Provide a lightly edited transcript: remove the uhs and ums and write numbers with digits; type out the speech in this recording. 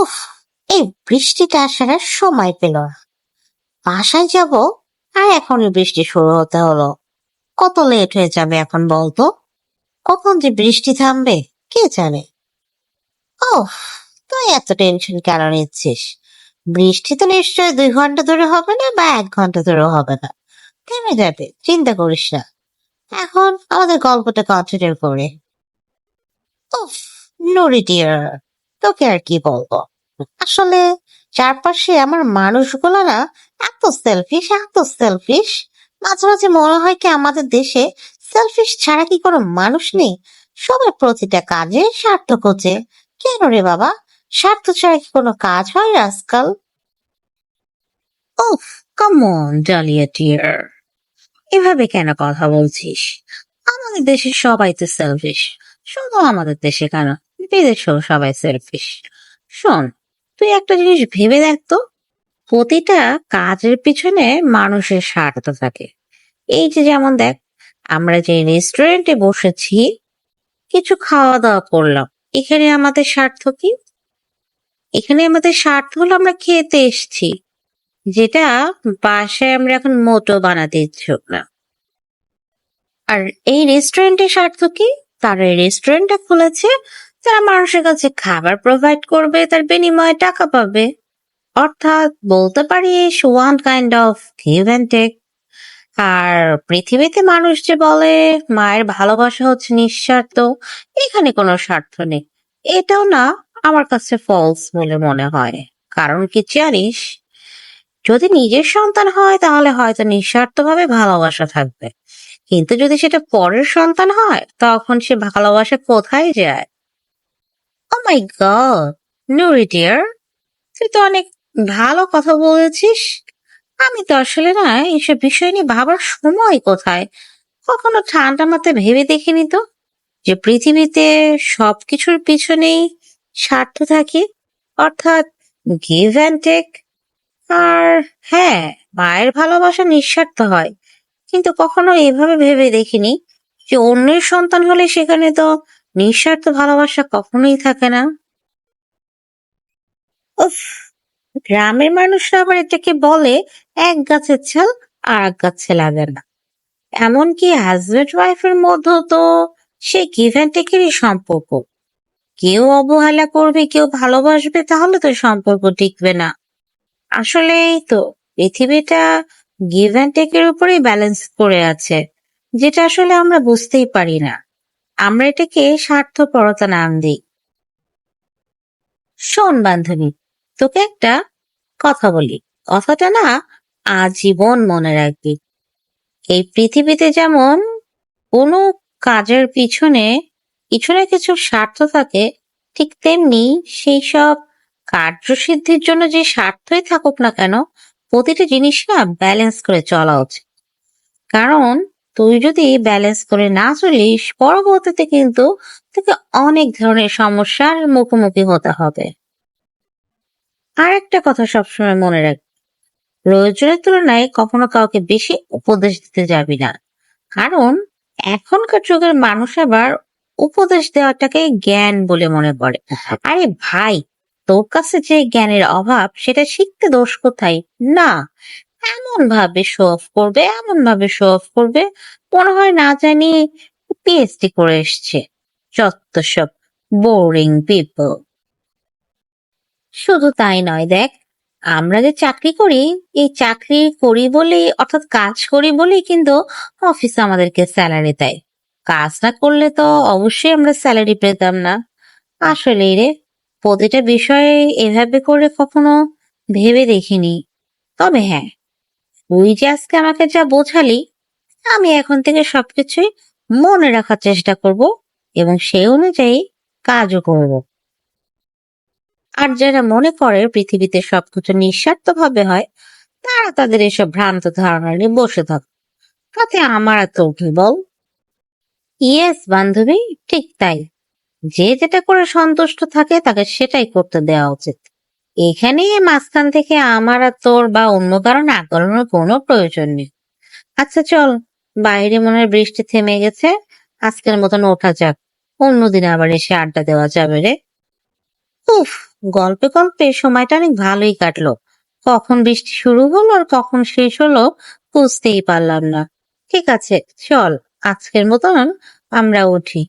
উফ, এই বৃষ্টিটা আসার আর সময় পেল না। বাসায় যাব আর এখনই বৃষ্টি শুরু হতে হলো। কত লেট হয়ে যাবে এখন বলতো? কখন যে বৃষ্টি থামবে কে জানে। ওহ, তুই এত টেনশন কেন নিচ্ছিস? বৃষ্টি তো নিশ্চয়ই 2 ঘন্টা ধরে হবে না বা 1 ঘন্টা ধরে হবে না, থেমে যাবে, চিন্তা করিস না। এখন আমাদের গল্পটা কন্টিনিউ করে। উফ, নুরি ডিয়ার, তোকে আর কি বলবো। আসলে চারপাশে আমার মানুষগুলো না এত সেলফিশ। মাঝে মাঝে মনে হয় কি আমাদের দেশে সেলফিশ ছাড়া কি কোনো মানুষ নেই? সবাই প্রতিটা কাজে স্বার্থ খোঁজে। কেন রে বাবা? স্বার্থ ছাড়া কি কোনো কাজ হয় আজকাল? উফ, কাম অন ডালিয়া ডিয়ার, এভাবে কেন কথা বলছিস? আমাদের দেশে সবাই তো সেলফিশ। শুধু আমাদের দেশে কেন, বিদেশেও সবাই সেলফিশ। শোন, তুই একটা জিনিস ভেবে দেখ তো, প্রতিটা কাজের পিছনে মানুষের স্বার্থ থাকে। এই যে যেমন দেখ, আমরা যে রেস্টুরেন্টে বসেছি, কিছু খাওয়া দাওয়া করলাম, এখানে আমাদের স্বার্থ কি? এখানে আমাদের স্বার্থ হলো আমরা খেতে এসেছি, যেটা বাসায় আমরা এখন মোটো বানাতে ইচ্ছুক না। আর এই রেস্টুরেন্টের স্বার্থ কি? তারা এই রেস্টুরেন্টটা খুলেছে, তারা মানুষের কাছে খাবার প্রোভাইড করবে, তার বিনিময়ে টাকা পাবে। অর্থাৎ বলতে পারিস one kind of give and take. আর পৃথিবীতে মানুষ যে বলে মায়ের ভালোবাসা হচ্ছে নিঃস্বার্থ, এখানে কোনো স্বার্থ নেই, এটাও না, আমার কাছে ফলস বলে মনে হয়। কারণ কি জানিস, যদি নিজের সন্তান হয় তাহলে হয়তো নিঃস্বার্থভাবে ভালোবাসা থাকবে, কিন্তু যদি সেটা পরের সন্তান হয় তখন সে ভালোবাসা কোথায় যায়? ও মাই গড, নুরি ডিয়ার, তুই তো অনেক ভালো কথা বলেছিস। আমি তো আসলে না এইসব বিষয় নিয়ে ভাবার সময় কোথায়, কখনো ঠান্ডা মাথায় ভেবে দেখিনি তো, যে পৃথিবীতে সবকিছুর পিছনেই স্বার্থ থাকে, অর্থাৎ গিভ অ্যান্ড টেক। আর হ্যাঁ, মায়ের ভালোবাসা নিঃস্বার্থ হয়, কিন্তু কখনো এভাবে ভেবে দেখিনি যে অন্যের সন্তান হলে সেখানে তো নিঃস্বার্থ ভালোবাসা কখনোই থাকে না। উফ, গ্রামের মানুষরা আবার এটাকে বলে এক গাছের ছাল আর এক গাছে লাগে না। এমনকি হাজবেন্ড ওয়াইফের মধ্যেও তো সে গিভ অ্যান্ড টেকেরই সম্পর্ক। কেউ অবহেলা করবে, কেউ ভালোবাসবে, তাহলে তো সম্পর্ক টিকবে না। আসলেই তো পৃথিবীটা গিভ অ্যান্ড টেকের উপরেই ব্যালেন্স করে আছে, যেটা আসলে আমরা বুঝতেই পারি না। আমরা এটাকে স্বার্থপরতা নাম দিই। শোন বান্ধবী, তোকে একটা কথা বলি, কথাটা না আজীবন মনে রাখবি। এই পৃথিবীতে যেমন কোনো কাজের পিছনে কিছু না কিছু স্বার্থ থাকে, ঠিক তেমনি সেই সব কার্যসিদ্ধির জন্য যে স্বার্থই থাকুক না কেন, প্রতিটা জিনিস না ব্যালেন্স করে চলা উচিত। কারণ তুই যদি ব্যালেন্স করে না চলিস, পরবর্তীতে কিন্তু তোকে অনেক ধরনের সমস্যার মুখোমুখি হতে হবে। আর একটা কথা সবসময় মনে রাখ, প্রয়োজনের তুলনায় কখনো কাউকে বেশি উপদেশ দিতে যাবি না। কারণ এখনকার যুগের মানুষ আবার উপদেশ দেওয়াটাকে জ্ঞান বলে মনে করে। আরে ভাই, তোর কাছে যে জ্ঞানের অভাব সেটা শিখতে দোষ কোথায়? না, এমন ভাবে শো অফ করবে, মনে হয় না জানি পিএইচডি করে এসছে। যত সব বোরিং পিপল। শুধু তাই নয়, দেখ, আমরা যে চাকরি করি, এই চাকরি করি বলেই, অর্থাৎ কাজ করি বলেই কিন্তু অফিস আমাদেরকে স্যালারি দেয়। কাজ না করলে তো অবশ্যই আমরা স্যালারি পেতাম না। আসলে রে, প্রতিটা বিষয়ে এভাবে করে কখনো ভেবে দেখিনি। তবে হ্যাঁ, তুই যে আজকে আমাকে যা বোঝালি, আমি এখন থেকে সবকিছুই মনে রাখার চেষ্টা করব এবং সেই অনুযায়ী কাজও করব। আর যারা মনে করে পৃথিবীতে সবকিছু নিঃস্বার্থভাবে হয়, তারা তাদের এসব ভ্রান্ত ধারণা নিয়ে বসে থাকে। তাতে আমার আর তোর কি বল? ইয়েস বান্ধবী, ঠিক তাই। যে যেটা করে সন্তুষ্ট থাকে তাকে সেটাই করতে দেওয়া উচিত। এখানে মাঝখান থেকে আমার আর তোর বা অন্য কারণে আন্দোলনের কোনো প্রয়োজন নেই। আচ্ছা চল, বাইরে মনে হয় বৃষ্টি থেমে গেছে, আজকের মতন ওঠা যাক, অন্যদিন আবার এসে আড্ডা দেওয়া যাবে রে। উফ, গল্পে গল্পে সময়টা অনেক ভালোই কাটলো। কখন বৃষ্টি শুরু হলো আর কখন শেষ হলো বুঝতেই পারলাম না। ঠিক আছে, চল আজকের মতন আমরা উঠি।